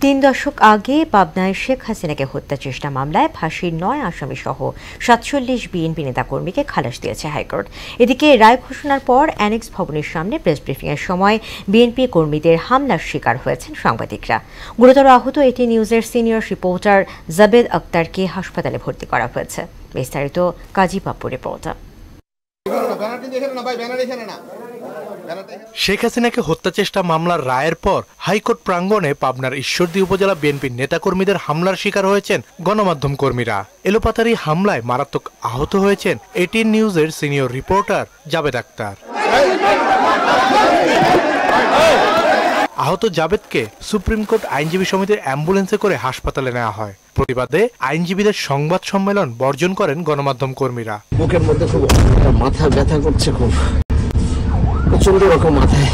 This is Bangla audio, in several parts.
তিন দশক আগে পাবনায় শেখ হাসিনাকে হত্যা চেষ্টা মামলায় ফাঁসির ৯ আসামি সহ ৪৭ বিএনপি নেতাকর্মীকে খালাস দিয়েছে হাইকোর্ট। এদিকে রায় ঘোষণার পর অ্যানেক্স ভবনের সামনে প্রেস ব্রিফিংয়ের সময় বিএনপি কর্মীদের হামলার শিকার হয়েছেন সাংবাদিকরা। গুরুতর আহত এটি নিউজের সিনিয়র রিপোর্টার জাবেদ আক্তারকে হাসপাতালে ভর্তি করা হয়েছে। বিস্তারিত কাজী পাপ্পু রিপোর্টার। শেখ হাসিনাকে হত্যা চেষ্টা মামলার রায়ের পর হাইকোর্ট প্রাঙ্গণে পাবনার ঈশ্বরদী উপজেলা বিএনপির নেতাকর্মীদের হামলার শিকার হয়েছেন গণমাধ্যম কর্মীরা। এলোপাতাড়ি হামলায় মারাত্মক আহত হয়েছেন এটিএন নিউজের সিনিয়র রিপোর্টার জাবেদ আক্তার। আহত জাবেদকে সুপ্রিম কোর্ট আইনজীবী সমিতির অ্যাম্বুলেন্সে করে হাসপাতালে নেওয়া হয়। প্রতিবাদে আইনজীবীদের সংবাদ সম্মেলন বর্জন করেন গণমাধ্যম কর্মীরা। বুকের মধ্যে খুব মাথা ব্যথা করছে, খুব প্রচন্ড রকম মাথায়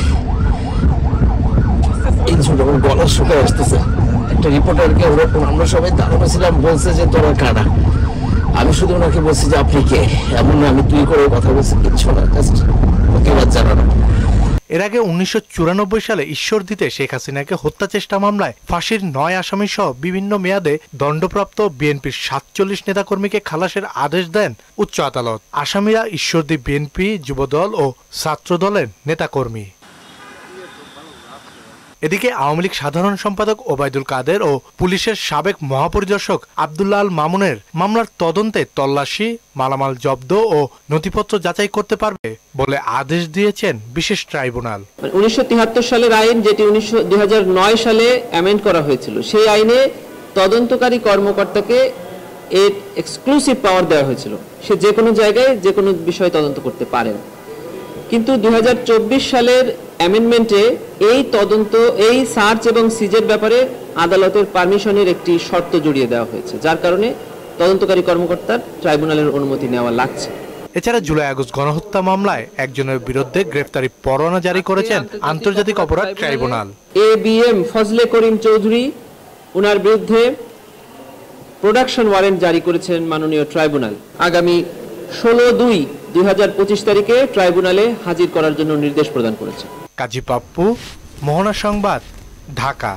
এই ছোট গলা শুকায় আসতেছে। একটা রিপোর্টারকে আমরা সবাই দাঁড়ানো ছিলাম, বলছে যে তোরা কারা। আমি শুধু ওনাকে বলছি যে আপনি কে, এমন না আমি তুই করে কথা বলছি, কিচ্ছু না, জাস্ট প্রতিবাদ জানানো। এর আগে ১৯৯৪ সালে ঈশ্বরদীতে শেখ হাসিনাকে হত্যা চেষ্টা মামলায় ফাঁসির ৯ আসামি সহ বিভিন্ন মেয়াদে দণ্ডপ্রাপ্ত বিএনপির ৪৭ নেতাকর্মীকে খালাসের আদেশ দেন উচ্চ আদালত। আসামিরা ঈশ্বরদী বিএনপি, যুবদল ও ছাত্রদলের নেতাকর্মী। এদিকে আওয়ামী লীগ সাধারণ সম্পাদক ওবায়দুল কাদের ও পুলিশের সাবেক মহাপরিদর্শক আব্দুল্লাহ আল মামুনের মামলার তদন্তে তল্লাশি, মালামাল জব্দ ও নথিপত্র যাচাই করতে পারবে বলে আদেশ দিয়েছেন বিশেষ ট্রাইব্যুনাল। ১৯৭৩ সালের আইন, যেটি ২০০৯ সালে অ্যামেন্ড করা হয়েছিল, সেই আইনে তদন্তকারী কর্মকর্তাকে এর এক্সক্লুসিভ পাওয়ার দেওয়া হয়েছিল। সে যে কোনো জায়গায় যে কোনো বিষয়ে তদন্ত করতে পারেন। কিন্তু ২০২৪ সালের অ্যামেন্ডমেন্টে এই তদন্ত, এই সার্চ এবং সিজের ব্যাপারে আদালতের পারমিশনের একটি শর্ত জড়িয়ে দেওয়া হয়েছে, যার কারণে তদন্তকারী কর্মকর্তার ট্রাইব্যুনালের অনুমতি নেওয়া লাগছে। এছাড়া জুলাই আগস্ট গণহত্যা মামলায় একজনের বিরুদ্ধে গ্রেফতারি পরোয়ানা জারি করেছেন আন্তর্জাতিক অপরাধ ট্রাইব্যুনাল। ABM ফজলে করিম চৌধুরী, ওনার বিরুদ্ধে প্রোডাকশন ওয়ারেন্ট জারি করেছেন মাননীয় ট্রাইব্যুনাল। আগামী ১৬/২/২০২৫ তারিখে ট্রাইব্যুনালে হাজির করার জন্য নির্দেশ প্রদান করেছে। কাজী পাপ্পু, মোহনা সংবাদ, ঢাকা।